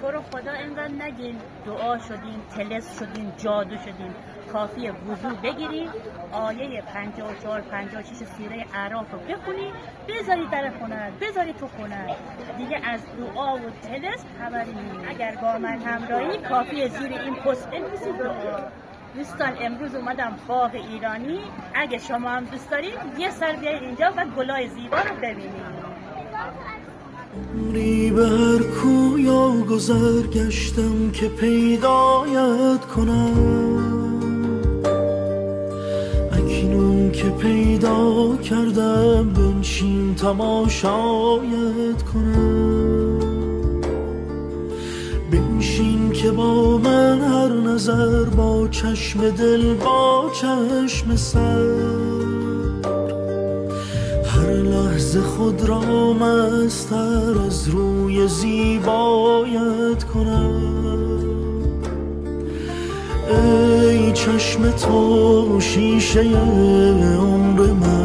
تو رو خدا اینقدر نگین دعا شدیم، طلسم شدیم، جادو شدیم. کافیه وضو بگیری، آیه 54 56 سوره اعراف رو بخونی، بذاری در خونه، بذاری تو خونه، دیگه از دعا و طلسم خبری نیست. اگر با من همراهی کافیه زیر این پست بنویسی دعا. دوستان امروز اومدم باغ ایرانی، اگه شما هم دوست دارید یه سر بیایید اینجا و گلای زیبا رو ببینید. عمری به هر کویا گذر گشتم که پیدایت کنم، اکنون که پیدا کردم بنشین تماشایت کنم. بنشین که با من هر نظر، با چشم دل با چشم سر، هر لحظه خود را مستر از روی زیبایت کنم. ای چشم تو شیشه عمر من،